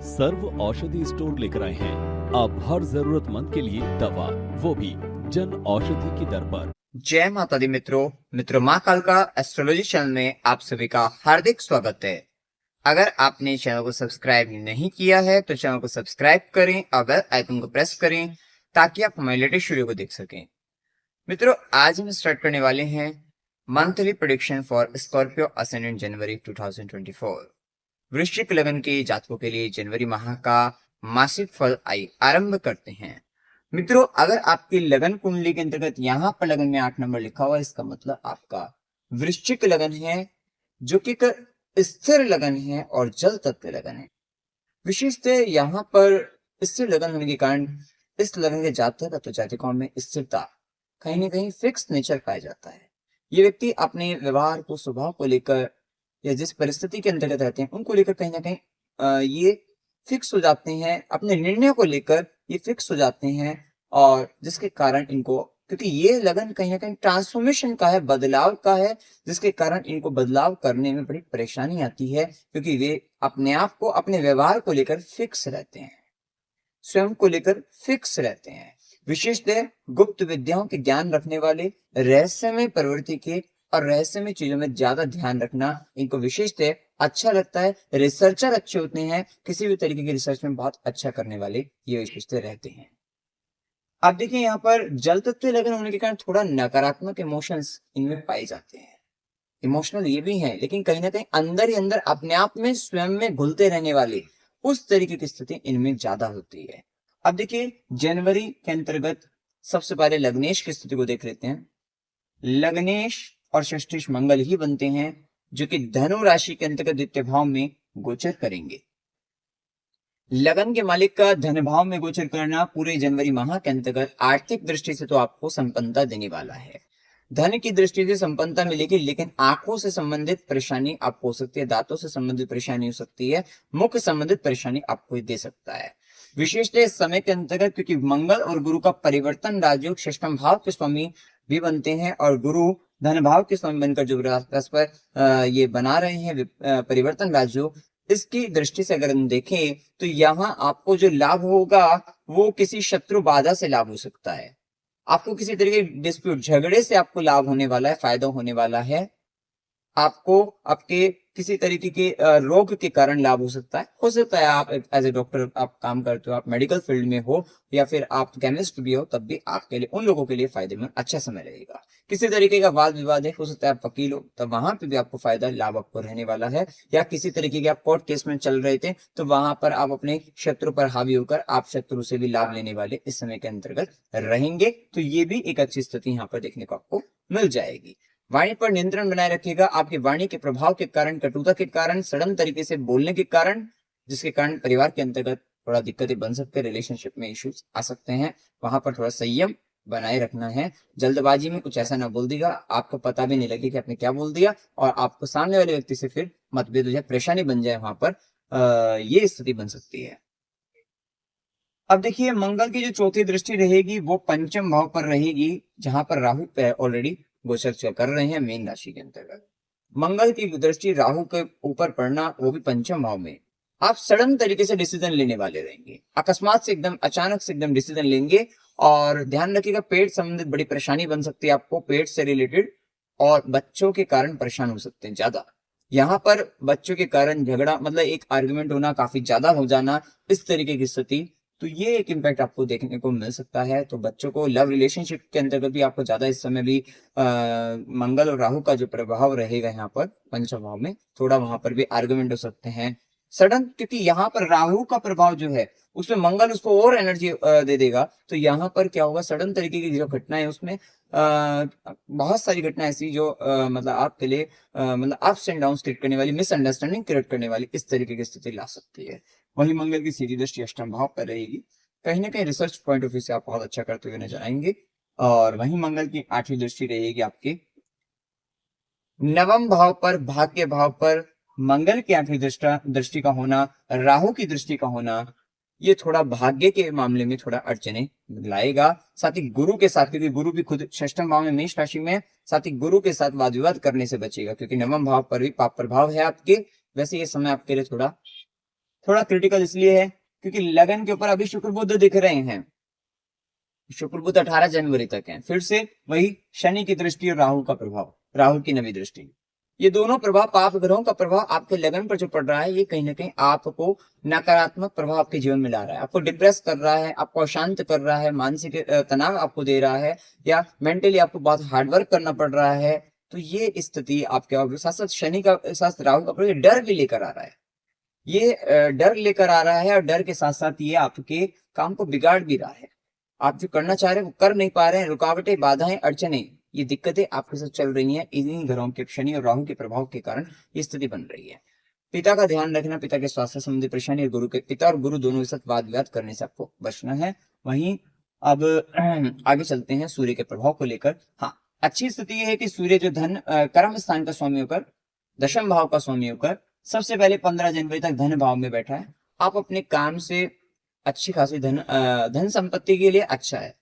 सर्व औषधि स्टोर लेकर आए हैं अब हर जरूरतमंद के लिए दवा, वो भी जन औषधि की दर पर। जय माता दी मित्रों माँ काल का एस्ट्रोलॉजी चैनल में आप सभी का हार्दिक स्वागत है। अगर आपने चैनल को सब्सक्राइब नहीं किया है तो चैनल को सब्सक्राइब करें और बेल आइकन को प्रेस करें ताकि आप हमारे लेटेस्ट वीडियो को देख सकें। मित्रों, आज हम स्टार्ट करने वाले हैं monthly prediction for Scorpio ascendant January 2024। वृश्चिक लग्न के जातकों के लिए जनवरी माह का मासिक फल आरंभ करते हैं। मित्रों, अगर आपकी लगन कुंडली के अंतर्गत यहाँ पर लगन में 8 नंबर लिखा हुआ है, इसका मतलब आपका वृश्चिक लगन है, जो कि एक स्थिर लगन है और जल तत्व लगन है। विशेषतः यहाँ पर स्थिर लगन होने के कारण इस लगन के जातक अथवा जातिकाओं में स्थिरता, कहीं ना कहीं फिक्स नेचर पाया जाता है। ये व्यक्ति अपने व्यवहार को, स्वभाव को लेकर या जिस परिस्थिति के अंतर्गत रहते हैं उनको लेकर कहीं ना कहीं ये फिक्स हो जाते हैं, अपने निर्णय को लेकर ये फिक्स हो जाते हैं। और जिसके कारण इनको, क्योंकि ये लगन कहीं ना कहीं ट्रांसफॉर्मेशन का है, बदलाव का है, जिसके कारण इनको बदलाव करने में बड़ी परेशानी आती है, क्योंकि वे अपने आप को, अपने व्यवहार को लेकर फिक्स रहते हैं, स्वयं को लेकर फिक्स रहते हैं। विशेषतः गुप्त विद्याओं के ज्ञान रखने वाले, रहस्यमय प्रवृत्ति के और रहस्यमय चीजों में ज्यादा ध्यान रखना इनको विशेषतः अच्छा लगता है। रिसर्चर अच्छे होते हैं, किसी भी तरीके की रिसर्च में बहुत अच्छा करने वाले ये विशेषतः रहते हैं। अब देखिए, यहाँ पर जल तत्व लगन होने के कारण थोड़ा नकारात्मक इमोशंस इनमें पाए जाते हैं। इमोशनल ये भी है, लेकिन कहीं ना कहीं अंदर ही अंदर अपने आप में, स्वयं में घुलते रहने वाले उस तरीके की स्थिति इनमें ज्यादा होती है। अब देखिए, जनवरी के अंतर्गत सबसे पहले लग्नेश की स्थिति को देख लेते हैं। लग्नेश और षष्ठेश मंगल ही बनते हैं, जो कि धनु राशि के अंतर्गत द्वितीय भाव में गोचर करेंगे। लगन के मालिक का धन भाव में गोचर करना पूरे जनवरी माह के अंतर्गत आर्थिक दृष्टि से तो आपको संपन्नता देने वाला है। धन की दृष्टि से संपन्नता मिलेगी, लेकिन आंखों से संबंधित परेशानी आपको हो सकती है, दांतों से संबंधित परेशानी हो सकती है, मुख संबंधित परेशानी आपको दे सकता है। विशेषतः इस समय के अंतर्गत, क्योंकि मंगल और गुरु का परिवर्तन राजयोग षष्ठम भाव के स्वामी भी बनते हैं, और गुरु धन भाव के स्वामी बनकर जो परस्पर ये बना रहे हैं परिवर्तन राजयोग, इसकी दृष्टि से अगर हम देखें तो यहाँ आपको जो लाभ होगा वो किसी शत्रु बाधा से लाभ हो सकता है। आपको किसी तरीके के डिस्प्यूट, झगड़े से आपको लाभ होने वाला है, फायदा होने वाला है। आपको आपके किसी तरीके के रोग के कारण लाभ हो सकता है आप एज ए डॉक्टर आप काम करते हो, आप मेडिकल फील्ड में हो, या फिर आप केमिस्ट भी हो, तब भी आपके लिए, उन लोगों के लिए फायदेमंद अच्छा समय रहेगा। किसी तरीके का वाद विवाद है, हो सकता है आप वकील हो, तब वहां पे भी आपको फायदा, लाभ आपको रहने वाला है। या किसी तरीके के आप कोर्ट केस में चल रहे थे, तो वहां पर आप अपने शत्रु पर हावी होकर आप शत्रु से भी लाभ लेने वाले इस समय के अंतर्गत रहेंगे। तो ये भी एक अच्छी स्थिति यहाँ पर देखने को आपको मिल जाएगी। वाणी पर नियंत्रण बनाए रखिएगा। आपकी वाणी के प्रभाव के कारण, कटुता के कारण, सडन तरीके से बोलने के कारण, जिसके कारण परिवार के अंतर्गत थोड़ा दिक्कतें बन सकते हैं, रिलेशनशिप में इश्यूज आ सकते हैं। वहां पर थोड़ा संयम बनाए रखना है। जल्दबाजी में कुछ ऐसा ना बोल दिया, आपको पता भी नहीं लगे कि आपने क्या बोल दिया, और आपको सामने वाले व्यक्ति से फिर मतभेद हो जाए, परेशानी बन जाए, वहां पर ये स्थिति बन सकती है। अब देखिए, मंगल की जो चौथी दृष्टि रहेगी वो पंचम भाव पर रहेगी, जहां पर राहु ऑलरेडी गोचर कर रहे हैं मीन राशि के अंतर्गत। मंगल की दृष्टि राहु के ऊपर पड़ना, वो भी पंचम भाव में, आप सडन तरीके से डिसीजन लेने वाले रहेंगे, अकस्मात से एकदम अचानक से एकदम डिसीजन लेंगे। और ध्यान रखिएगा, पेट संबंधित बड़ी परेशानी बन सकती है आपको, पेट से रिलेटेड, और बच्चों के कारण परेशान हो सकते हैं ज्यादा। यहाँ पर बच्चों के कारण झगड़ा, मतलब एक आर्गुमेंट होना, काफी ज्यादा हो जाना, इस तरीके की स्थिति, तो ये एक इम्पैक्ट आपको देखने को मिल सकता है। तो बच्चों को, लव रिलेशनशिप के अंतर्गत भी आपको ज्यादा इस समय भी मंगल और राहु का जो प्रभाव रहेगा यहाँ पर पंचम भाव में, थोड़ा वहां पर भी आर्गुमेंट हो सकते हैं सडन, क्योंकि यहाँ पर राहु का प्रभाव जो है उसमें मंगल उसको और एनर्जी दे देगा। तो यहाँ पर क्या होगा, सडन तरीके की जो घटना है उसमें बहुत सारी घटना ऐसी जो मतलब आपके लिए मतलब अप्स एंड डाउन क्रिएट करने वाली, मिसअंडरस्टैंडिंग क्रिएट करने वाली, इस तरीके की स्थिति ला सकती है। वही मंगल की सीधी दृष्टि अष्टम भाव पर रहेगी, कहीं ना कहीं रिसर्च पॉइंट ऑफ व्यू से आप बहुत अच्छा करते हुए नजर आएंगे। और वही मंगल की आठवीं दृष्टि रहेगी आपके नवम भाव पर, भाग्य भाव पर। मंगल की आठवीं दृष्टि का होना, राहु की दृष्टि का होना, ये थोड़ा भाग्य के मामले में थोड़ा अड़चने लाएगा। साथ ही गुरु के साथ, क्योंकि गुरु भी खुद षष्ठम भाव में मेष राशि में, साथ ही गुरु के साथ वाद विवाद करने से बचेगा, क्योंकि नवम भाव पर भी पाप प्रभाव है आपके। वैसे ये समय आपके लिए थोड़ा थोड़ा क्रिटिकल इसलिए है क्योंकि लगन के ऊपर अभी शुक्र बुध दिख रहे हैं। शुक्र बुध 18 जनवरी तक है। फिर से वही शनि की दृष्टि और राहु का प्रभाव, राहु की नवी दृष्टि, ये दोनों प्रभाव, पाप ग्रहों का प्रभाव आपके लगन पर जो पड़ रहा है, ये कहीं ना कहीं आपको नकारात्मक प्रभाव आपके जीवन में ला रहा है, आपको डिप्रेस कर रहा है, आपको अशांत कर रहा है, मानसिक तनाव आपको दे रहा है, या मेंटली आपको बहुत हार्डवर्क करना पड़ रहा है। तो ये स्थिति आपके साथ साथ शनि का साथ राहु का प्रभाव डर भी लेकर आ रहा है, ये डर लेकर आ रहा है, और डर के साथ साथ ये आपके काम को बिगाड़ भी रहा है। आप जो करना चाह रहे हैं वो कर नहीं पा रहे हैं, रुकावटें, बाधाएं, अड़चने, ये दिक्कतें आपके साथ चल रही हैं। इन्हीं ग्रहों के शनि और राहु के प्रभाव के कारण ये स्थिति बन रही है। पिता का ध्यान रखना, पिता के स्वास्थ्य संबंधी परेशानी, और गुरु के, पिता और गुरु दोनों के साथ वाद विवाद करने से आपको बचना है। वहीं अब आगे चलते हैं सूर्य के प्रभाव को लेकर। हाँ, अच्छी स्थिति यह है कि सूर्य जो धन कर्म स्थान का स्वामी होकर, दशम भाव का स्वामी होकर, सबसे पहले 15 जनवरी तक धन भाव में बैठा है। आप अपने काम से अच्छी खासी धन संपत्ति के लिए अच्छा है,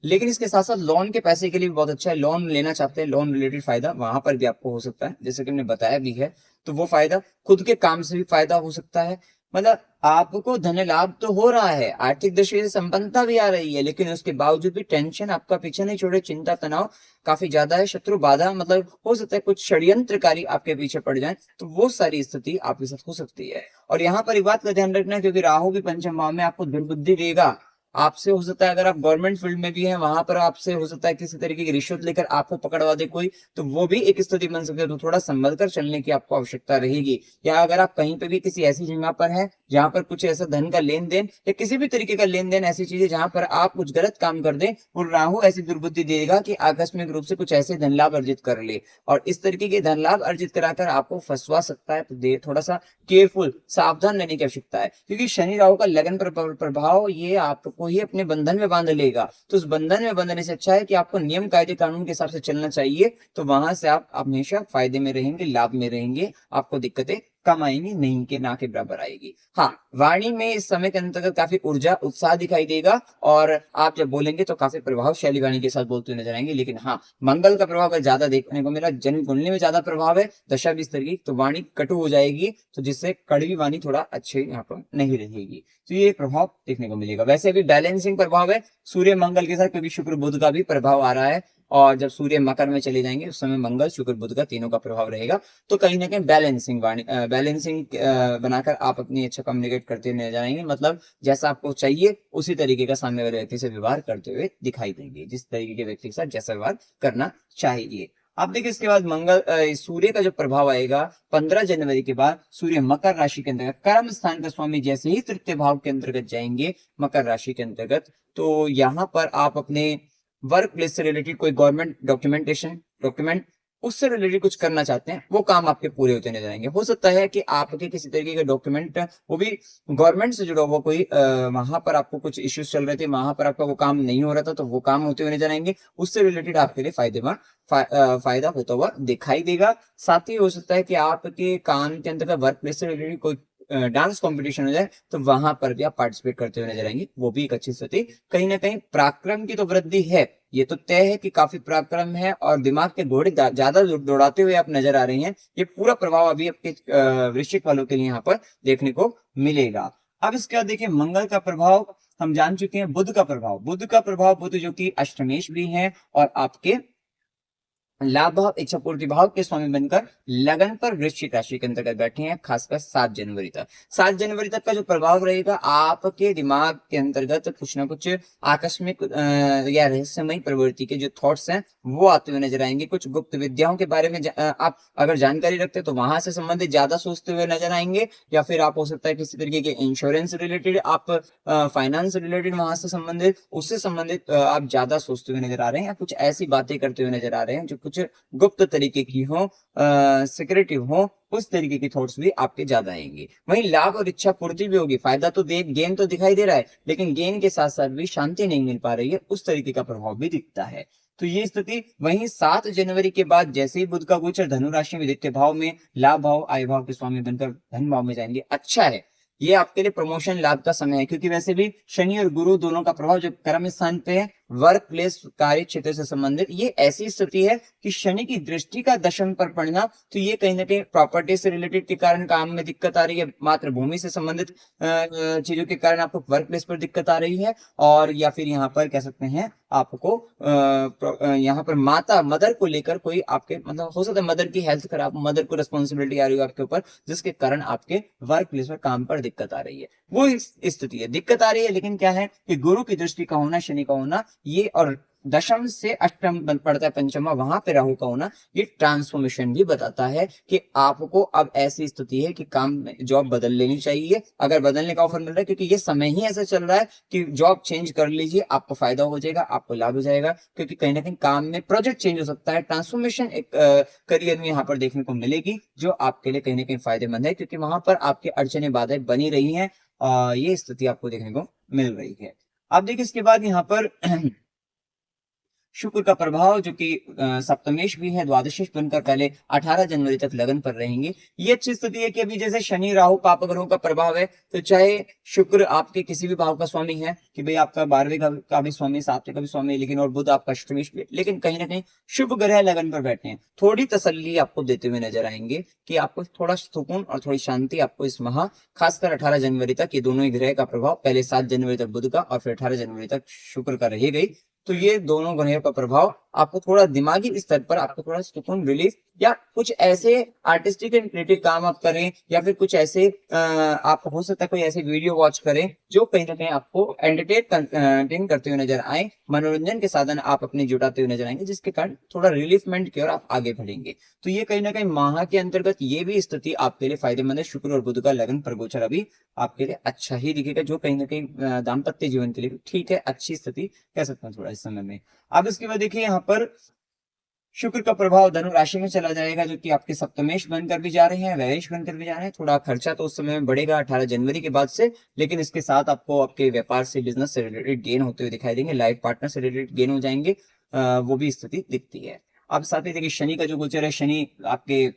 लेकिन इसके साथ साथ लोन के पैसे के लिए भी बहुत अच्छा है। लोन लेना चाहते हैं, लोन रिलेटेड फायदा वहां पर भी आपको हो सकता है, जैसे कि हमने बताया भी है। तो वो फायदा, खुद के काम से भी फायदा हो सकता है। मतलब आपको धन लाभ तो हो रहा है, आर्थिक दृष्टि से संपन्नता भी आ रही है, लेकिन उसके बावजूद भी टेंशन आपका पीछे नहीं छोड़े, चिंता तनाव काफी ज्यादा है, शत्रु बाधा, मतलब हो सकता है कुछ षड्यंत्रकारी आपके पीछे पड़ जाए, तो वो सारी स्थिति आपके साथ हो सकती है। और यहाँ पर एक बात का ध्यान रखना है, क्योंकि राहु भी पंचम भाव में आपको दुर्बुद्धि देगा। आपसे हो सकता है, अगर आप गवर्नमेंट फील्ड में भी हैं, वहां पर आपसे हो सकता है किसी तरीके की रिश्वत लेकर आपको पकड़वा दे कोई, तो वो भी एक स्थिति बन सकती है। तो थोड़ा संभल कर चलने की आपको आवश्यकता रहेगी। या अगर आप कहीं पे भी किसी ऐसी जगह पर हैं जहां पर कुछ ऐसा धन का लेन देन या किसी भी तरीके का लेन देन, ऐसी चीजें जहां पर आप कुछ गलत काम कर दें, और राहु ऐसी दुर्बुद्धि देगा कि आकस्मिक रूप से कुछ ऐसे धन लाभ अर्जित कर ले, और इस तरीके के धन लाभ अर्जित कराकर आपको फंसवा सकता है। तो थोड़ा सा केयरफुल, सावधान रहने की आवश्यकता है, क्योंकि शनि राहु का लगन पर प्रभाव ये आपको ही अपने बंधन में बांध लेगा। तो उस बंधन में बंधने से अच्छा है कि आपको नियम कायदे कानून के हिसाब से चलना चाहिए। तो वहां से आप हमेशा फायदे में रहेंगे, लाभ में रहेंगे, आपको दिक्कतें कम आएंगी, नहीं के ना के बराबर आएगी। हाँ, वाणी में इस समय के अंतर्गत काफी ऊर्जा, उत्साह दिखाई देगा, और आप जब बोलेंगे तो काफी प्रभावशाली वाणी के साथ बोलते हुए नजर आएंगे। लेकिन हाँ, मंगल का प्रभाव अगर ज्यादा देखने को मिला, जन्म कुंडली में ज्यादा प्रभाव है, दशा 20 तरीके, तो वाणी कटु हो जाएगी, तो जिससे कड़वी वाणी थोड़ा अच्छे यहाँ पर नहीं रहेगी। तो ये प्रभाव देखने को मिलेगा। वैसे अभी बैलेंसिंग प्रभाव है सूर्य मंगल के साथ, क्योंकि शुक्र बुध का भी प्रभाव आ रहा है, और जब सूर्य मकर में चले जाएंगे उस समय मंगल शुक्र बुध का तीनों का प्रभाव रहेगा। तो कहीं ना कहीं बैलेंसिंग बनाकर आप अपनी अच्छा कम्युनिकेट करते नजर आएंगे। मतलब जैसा आपको चाहिए उसी तरीके का सामने वाले व्यक्ति से व्यवहार करते हुए दिखाई देंगे, जिस तरीके के व्यक्ति के साथ जैसा व्यवहार करना चाहिए। अब देखिए, इसके बाद सूर्य का जो प्रभाव आएगा 15 जनवरी के बाद, सूर्य मकर राशि के अंतर्गत, कर्म स्थान का स्वामी जैसे ही तृतीय भाव के अंतर्गत जाएंगे, मकर राशि के अंतर्गत, तो यहाँ पर आप अपने वर्क प्लेस से रिलेटेड कोई गवर्नमेंट डॉक्यूमेंट उससे रिलेटेड कुछ करना चाहते हैं, वो काम आपके पूरे होते नजर आएंगे। हो सकता है कि आपके किसी तरीके के डॉक्यूमेंट, वो भी गवर्नमेंट से जुड़ा हुआ कोई, वहां पर आपको कुछ इश्यूज चल रहे थे, वहां पर आपका वो काम नहीं हो रहा था, तो वो काम होते हुए नजर आएंगे। उससे रिलेटेड आपके लिए फायदा होता हुआ दिखाई देगा। साथ ही हो सकता है कि आपके काम के अंतर्गत वर्क प्लेस से रिलेटेड कोई डांस कंपटीशन हो जाए, तो वहां पर भी आप पार्टिसिपेट करते हुए नजर आएंगे, वो भी एक अच्छी स्थिति। कहीं ना कहीं पराक्रम की तो वृद्धि है, ये तो तय है कि काफी पराक्रम है, और दिमाग के घोड़े ज्यादा दौड़ाते हुए आप नजर आ रहे हैं। ये पूरा प्रभाव अभी आपके वृश्चिक वालों के लिए यहाँ पर देखने को मिलेगा। अब इसके बाद देखिए, मंगल का प्रभाव हम जान चुके हैं। बुध का प्रभाव, बुध जो कि अष्टमेश भी है, और आपके लाभ भाव, इच्छा पूर्ति भाव के स्वामी बनकर लगन पर वृश्चिक राशि के अंतर्गत बैठे हैं, खासकर 7 जनवरी तक। 7 जनवरी तक का जो प्रभाव रहेगा, आपके दिमाग के अंतर्गत कुछ ना कुछ आकस्मिक या रहस्यमय प्रवृत्ति के जो थॉट्स हैं वो आते हुए नजर आएंगे। कुछ गुप्त विद्याओं के बारे में आप अगर जानकारी रखते हैं तो वहां से संबंधित ज्यादा सोचते हुए नजर आएंगे, या फिर आप हो सकता है किसी तरीके के इंश्योरेंस रिलेटेड, आप फाइनेंस रिलेटेड वहां से संबंधित, उससे संबंधित आप ज्यादा सोचते हुए नजर आ रहे हैं, या कुछ ऐसी बातें करते हुए नजर आ रहे हैं जो कुछ गुप्त तरीके की हो, सिक्रेटिव हो, उस तरीके की थॉट्स भी आपके ज्यादा आएंगे। वहीं लाभ और इच्छा पूर्ति भी होगी। फायदा तो गेन तो दिखाई दे रहा है, लेकिन गेन के साथ साथ भी शांति नहीं मिल पा रही है, उस तरीके का प्रभाव भी दिखता है। तो ये स्थिति। वहीं 7 जनवरी के बाद जैसे ही बुध का गोचर धनु राशि में, द्वितीय भाव में, लाभ भाव, आय भाव के स्वामी बनकर धन भाव में जाएंगे, अच्छा है, ये आपके लिए प्रमोशन लाभ का समय है। क्योंकि वैसे भी शनि और गुरु दोनों का प्रभाव जब कर्म स्थान पे है, वर्क प्लेस कार्य क्षेत्र से संबंधित ये ऐसी स्थिति है कि शनि की दृष्टि का दशम पर पड़ना, तो ये कहीं ना कहीं प्रॉपर्टी से रिलेटेड के कारण काम में दिक्कत आ रही है, मातृभूमि से संबंधित चीजों के कारण आपको वर्क प्लेस पर दिक्कत आ रही है, और या फिर यहाँ पर कह सकते हैं आपको यहाँ पर मदर को लेकर कोई आपके मतलब हो सकता है मदर की हेल्थ खराब, मदर को रिस्पॉन्सिबिलिटी आ रही है आपके ऊपर, जिसके कारण आपके वर्क प्लेस पर काम पर दिक्कत आ रही है। वो स्थिति है, दिक्कत आ रही है, लेकिन क्या है कि गुरु की दृष्टि का होना, शनि का होना, ये और दशम से अष्टम पड़ता है पंचमा, वहां पे राहु का होना, ये ट्रांसफॉर्मेशन भी बताता है कि आपको अब ऐसी स्थिति है कि काम में जॉब बदल लेनी चाहिए, अगर बदलने का ऑफर मिल रहा है, क्योंकि ये समय ही ऐसा चल रहा है कि जॉब चेंज कर लीजिए, आपको फायदा हो जाएगा, आपको लाभ हो जाएगा, क्योंकि कहीं ना कहीं काम में प्रोजेक्ट चेंज हो सकता है, ट्रांसफॉर्मेशन एक करियर में यहाँ पर देखने को मिलेगी, जो आपके लिए कहीं ना कहीं फायदेमंद है, क्योंकि वहां पर आपकी अड़चने बाधाएं बनी रही हैं, ये स्थिति आपको देखने को मिल रही है। अब देखिए इसके बाद यहाँ पर शुक्र का प्रभाव जो कि सप्तमेश भी है, द्वादशेश बनकर पहले 18 जनवरी तक लगन पर रहेंगे। ये अच्छी स्थिति है कि अभी जैसे शनि राहु पाप ग्रहों का प्रभाव है, तो चाहे शुक्र आपके किसी भी भाव का स्वामी है कि भाई आपका 12वें का भी स्वामी, 7वें का भी स्वामी, लेकिन और बुध आपका अष्टमेश भी, लेकिन कहीं ना कहीं शुभ ग्रह लगन पर बैठे हैं, थोड़ी तसल्ली आपको देते हुए नजर आएंगे कि आपको थोड़ा सुकून और थोड़ी शांति आपको इस माह, खासकर 18 जनवरी तक, ये दोनों ही ग्रह का प्रभाव, पहले 7 जनवरी तक बुध का और फिर 18 जनवरी तक शुक्र का रह गई, तो ये दोनों ग्रहों का प्रभाव आपको थोड़ा दिमागी स्तर पर आपको थोड़ा सुकून, रिलीफ, या कुछ ऐसे आर्टिस्टिक एंड क्रिएटिव काम आप करें, या फिर कुछ ऐसे आप हो सकता है कोई ऐसे वीडियो वॉच करें जो कहीं ना कहीं आपको एंटरटेन करते हुए नजर आए, मनोरंजन के साधन आप अपने जुटाते हुए नजर आएंगे, जिसके कारण थोड़ा रिलीफमेंट की ओर आप आगे बढ़ेंगे। तो ये कहीं ना कहीं माह के अंतर्गत ये भी स्थिति आपके लिए फायदेमंद है। शुक्र और बुध का लगन पर गोचर अभी आपके लिए अच्छा ही दिखेगा, जो कहीं ना कहीं दाम्पत्य जीवन के लिए ठीक है, अच्छी स्थिति कह सकते हैं थोड़ा इस समय में। अब इसके बाद देखिए यहाँ पर शुक्र का प्रभाव धनु राशि में चला जाएगा, जो कि आपके सप्तमेश बनकर भी जा रहे हैं, व्ययेश बनकर भी जा रहे हैं। थोड़ा खर्चा तो उस समय में बढ़ेगा 18 जनवरी के बाद से, लेकिन इसके साथ आपको आपके व्यापार से, बिजनेस से रिलेटेड गेन होते हुए दिखाई देंगे, लाइफ पार्टनर से रिलेटेड गेन हो जाएंगे, वो भी स्थिति दिखती है। अब साथ ही देखिए शनि का जो गोचर है, शनि आपके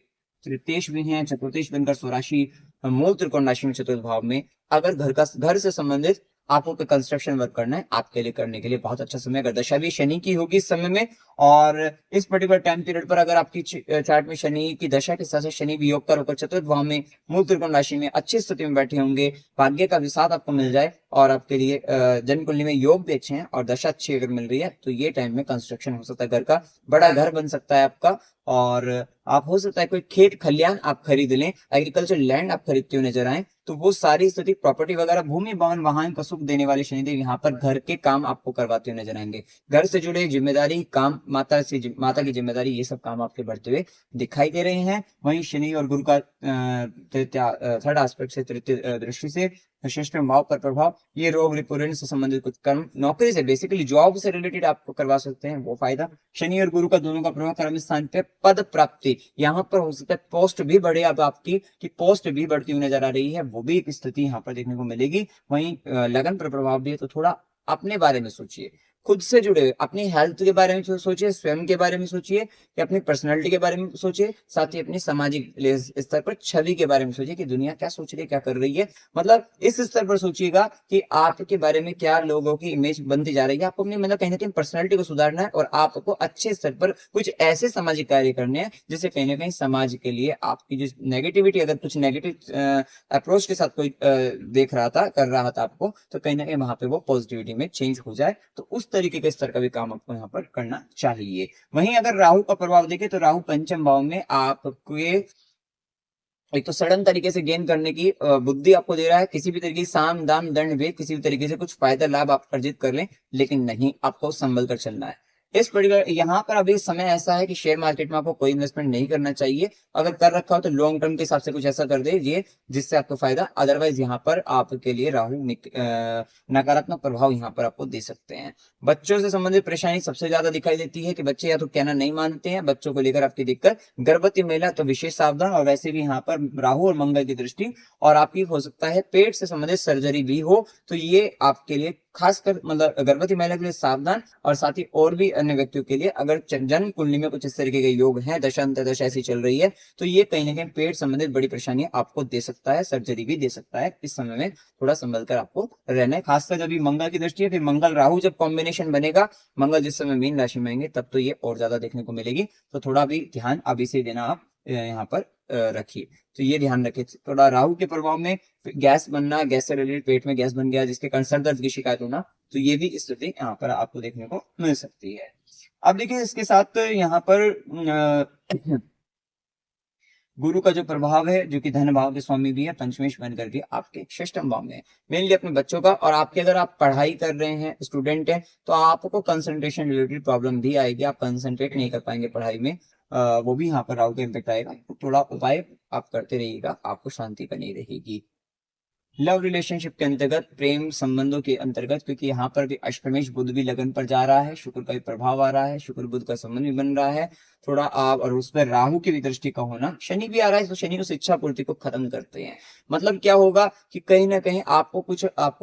तृतीयेश भी है, चतुर्थेश बनकर स्वराशि मूल त्रिकोण राशि में चतुर्थ भाव में, अगर घर से संबंधित आपको कंस्ट्रक्शन वर्क करना है, आपके लिए करने के लिए बहुत अच्छा समय, अगर दशा भी शनि की होगी इस समय में, और इस पर्टिकुलर टाइम पीरियड पर अगर आपकी चार्ट में शनि की दशा के साथ शनि भी योग कर होकर चतुर्थ भाव में मूल त्रिकोण राशि में अच्छी स्थिति में बैठे होंगे, भाग्य का भी साथ आपको मिल जाए, और आपके लिए जन्म कुंडली में योग भी अच्छे हैं और दशा अच्छी अगर मिल रही है, तो ये टाइम में कंस्ट्रक्शन हो सकता है, घर का बड़ा घर बन सकता है आपका, और आप हो सकता है कोई खेत खलियान आप खरीद लें, एग्रीकल्चर लैंड आप खरीदते हुए नजर आए, तो वो सारी स्थिति प्रॉपर्टी वगैरह, भूमि भवन वाहन का सुख देने वाले शनिदेव यहाँ पर घर के काम आपको करवाते हुए नजर आएंगे, घर से जुड़े जिम्मेदारी काम, माता की जिम्मेदारी, ये सब काम आपके बढ़ते हुए दिखाई दे रहे हैं। वहीं शनि और गुरु का थर्ड एस्पेक्ट से, तृतीय दृष्टि से षष्ठ भाव पर प्रभाव, ये रोग रिपोर्ट से संबंधित कुछ कर्म, नौकरी से, बेसिकली जॉब से रिलेटेड आपको करवा सकते हैं, वो फायदा। शनि और गुरु का दोनों का प्रभाव कर्म स्थान पे पद प्राप्ति, यहाँ पर हो सकता है पोस्ट भी बढ़े, अब आपकी की पोस्ट भी बढ़ती हुई नजर आ रही है, वो भी एक स्थिति यहाँ पर देखने को मिलेगी। वहीं लगन पर प्रभाव भी है, तो थोड़ा अपने बारे में सोचिए, खुद से जुड़े अपनी हेल्थ के बारे में सोचिए, स्वयं के बारे में सोचिए, या अपनी पर्सनालिटी के बारे में सोचिए, साथ ही अपनी सामाजिक स्तर पर छवि के बारे में सोचिए कि दुनिया क्या सोच रही है, क्या कर रही है, मतलब इस स्तर पर सोचिएगा कि आपके बारे में क्या लोगों की इमेज बनती जा रही है। आपको अपनी मतलब कहीं ना कहीं पर्सनैलिटी को सुधारना है, और आपको अच्छे स्तर पर कुछ ऐसे सामाजिक कार्य करने हैं जिससे कहीं ना कहीं समाज के लिए आपकी जो नेगेटिविटी, अगर कुछ नेगेटिव अप्रोच के साथ कोई देख रहा था, कर रहा था आपको, तो कहीं ना कहीं वहां पे वो पॉजिटिविटी में चेंज हो जाए, तो उस तरीके के स्तर का भी काम आपको यहाँ पर करना चाहिए। वहीं अगर राहु का प्रभाव देखें, तो राहु पंचम भाव में आपके एक तो सडन तरीके से गेन करने की बुद्धि आपको दे रहा है, किसी भी तरीके की साम दाम दंड भेद, किसी भी तरीके से कुछ फायदा लाभ आप अर्जित कर लें, लेकिन नहीं, आपको संभल कर चलना है। इस पर्टिकुलर यहाँ पर अभी समय ऐसा है कि शेयर मार्केट में आपको कोई इन्वेस्टमेंट नहीं करना चाहिए, अगर कर रखा हो तो लॉन्ग टर्म के हिसाब से कुछ ऐसा कर दीजिए जिससे आपको फायदा, अदरवाइज यहाँ पर आपके लिए राहु नकारात्मक प्रभाव यहाँ पर आपको दे सकते हैं। बच्चों से संबंधित परेशानी सबसे ज्यादा दिखाई देती है कि बच्चे या तो कहना नहीं मानते हैं, बच्चों को लेकर आपकी दिक्कत, गर्भवती महिला तो विशेष सावधान, और वैसे भी यहाँ पर राहु और मंगल की दृष्टि, और आपकी हो सकता है पेट से संबंधित सर्जरी भी हो, तो ये आपके लिए खासकर मतलब गर्भवती महिला के लिए सावधान, और साथ ही और भी अन्य व्यक्तियों के लिए अगर जन्म कुंडली में कुछ इस तरीके के योग हैं, दशा अंतर्दशा ऐसी चल रही है, तो ये कहीं ना कहीं पेट संबंधित बड़ी परेशानी आपको दे सकता है, सर्जरी भी दे सकता है। इस समय में थोड़ा संभल कर आपको रहना है, खासकर जब मंगल की दृष्टि है, फिर मंगल राहु जब कॉम्बिनेशन बनेगा, मंगल जिस समय मीन राशि में आएंगे तब तो ये और ज्यादा देखने को मिलेगी। तो थोड़ा भी ध्यान अभी से देना आप यहाँ पर रखिए। तो ये ध्यान रखिए, थोड़ा राहु के प्रभाव में गैस बनना, गैस से रिलेटेड पेट में गैस बन गया जिसके कारण सर दर्द की शिकायत होना, तो ये भी स्थिति यहाँ पर आपको देखने को मिल सकती है। अब देखिए इसके साथ यहाँ पर गुरु का जो प्रभाव है, जो कि धन भाव के स्वामी भी है, पंचमेश बन करके आपके षष्ठम भाव में, मेनली अपने बच्चों का। और आपके अगर आप पढ़ाई कर रहे हैं, स्टूडेंट हैं, तो आपको कंसंट्रेशन रिलेटेड प्रॉब्लम भी आएगी, आप कंसंट्रेट नहीं कर पाएंगे पढ़ाई में, वो भी यहाँ पर राहु का इम्पैक्ट आएगा। तो थोड़ा उपाय आप करते रहिएगा, आपको शांति बनी रहेगी। लव रिलेशनशिप के अंतर्गत, प्रेम संबंधों के अंतर्गत, क्योंकि यहाँ पर भी अष्टमेश बुध भी लगन पर जा रहा है, शुक्र का भी प्रभाव आ रहा है, शुक्र बुध का संबंध भी बन रहा है थोड़ा आप, और उस पर राहु की भी दृष्टि का होना, शनि भी आ रहा है, तो शनि उस इच्छा पूर्ति को खत्म करते हैं। मतलब क्या होगा कि कहीं ना कहीं आपको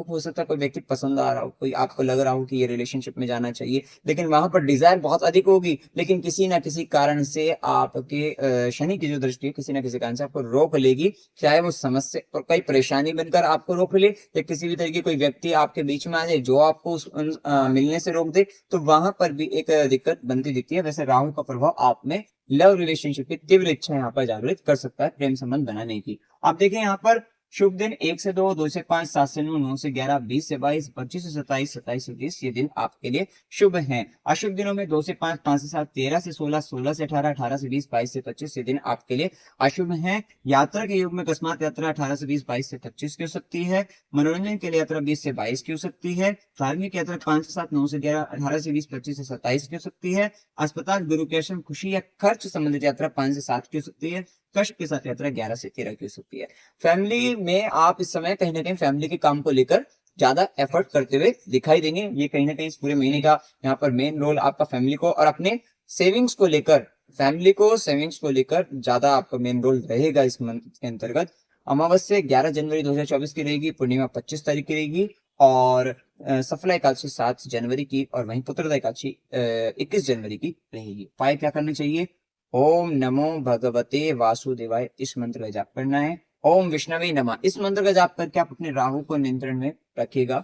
हो सकता है कोई व्यक्ति पसंद आ रहा हो, कोई आपको लग रहा हो कि ये रिलेशनशिप में जाना चाहिए, लेकिन वहां पर डिजायर बहुत अधिक होगी, लेकिन किसी ना किसी कारण से आपके शनि की जो दृष्टि है किसी ना किसी कारण से आपको रोक लेगी, चाहे वो समस्या और कई परेशानी बनकर आपको रोक ले, या किसी भी तरीके कोई व्यक्ति आपके बीच में आ जाए जो आपको मिलने से रोक दे, तो वहां पर भी एक दिक्कत बनती दिखती है। वैसे राहु का प्रभाव आप में लव रिलेशनशिप की तीव्र इच्छा यहाँ पर जागृत कर सकता है, प्रेम संबंध बनाने की। आप देखें यहाँ पर शुभ दिन 1 से 2, 2 से 5, 7 से 9, 9 से 11, 20 से 22, 25 से 27, 27 से 30, ये दिन आपके लिए शुभ हैं। अशुभ दिनों में 2 से 5, 5 से 7, 13 से 16, 16 से 18, 18 से 20, 22 से 25, ये दिन आपके लिए अशुभ हैं। यात्रा के युग में अकस्मात यात्रा 18 से 20, 22 से 25 की हो सकती है। मनोरंजन के लिए यात्रा 20 से 22 की हो सकती है। धार्मिक यात्रा 5 से 7, 9 से 11, 18 से 20, 25 से 27 की हो सकती है। अस्पताल, गुरु के आश्रम, खुशी या खर्च संबंधित यात्रा 5 से 7 की हो सकती है। कष्ट के साथ यात्रा 11 से 13 की हो सकती है। फैमिली में आप इस समय कहीं ना कहीं फैमिली के काम को लेकर ज्यादा एफर्ट करते हुए दिखाई देंगे। ये कहीं ना कहीं इस पूरे महीने का यहाँ पर मेन रोल आपका फैमिली को और अपने सेविंग्स को लेकर, सेविंग्स को लेकर ज्यादा आपका मेन रोल रहेगा इस मंथ के अंतर्गत। अमावस्या 11 जनवरी 2024 की रहेगी, पूर्णिमा 25 तारीख की रहेगी, और सफला एकादशी 7 जनवरी की, और वहीं पुत्रदा एकादशी 21 जनवरी की रहेगी। उपाय क्या करना चाहिए? ओम नमो भगवते वासुदेवाय, इस मंत्र का जाप करना है। ओम विष्णवे नमः, इस मंत्र का जाप करके आप अपने राहु को नियंत्रण में रखिएगा,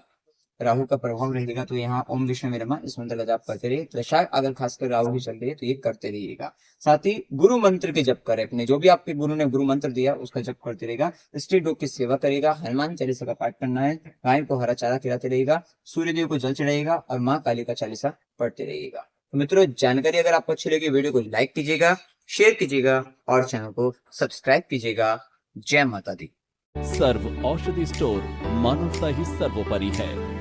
राहु का प्रभाव रहेगा, तो यहाँ ओम विष्णवे नमः इस मंत्र का जाप करते रहिए। दशा अगर खासकर राहु की चल रही है तो ये करते रहिएगा। साथ ही गुरु मंत्र के जप करें, अपने जो भी आपके गुरु ने गुरु मंत्र दिया उसका जप करते रहेगा। स्त्री डॉग की सेवा करेगा, हनुमान चालीसा का पाठ करना है, गाय को हरा चारा खिलाते रहेगा, सूर्य देव को जल चढ़ाएगा, और माँ काली का चालीसा पढ़ते रहिएगा। तो मित्रों, जानकारी अगर आपको अच्छी लगी, वीडियो को लाइक कीजिएगा, शेयर कीजिएगा, और चैनल को सब्सक्राइब कीजिएगा। जय माता दी। सर्व औषधि स्टोर, मानवता ही सर्वोपरि है।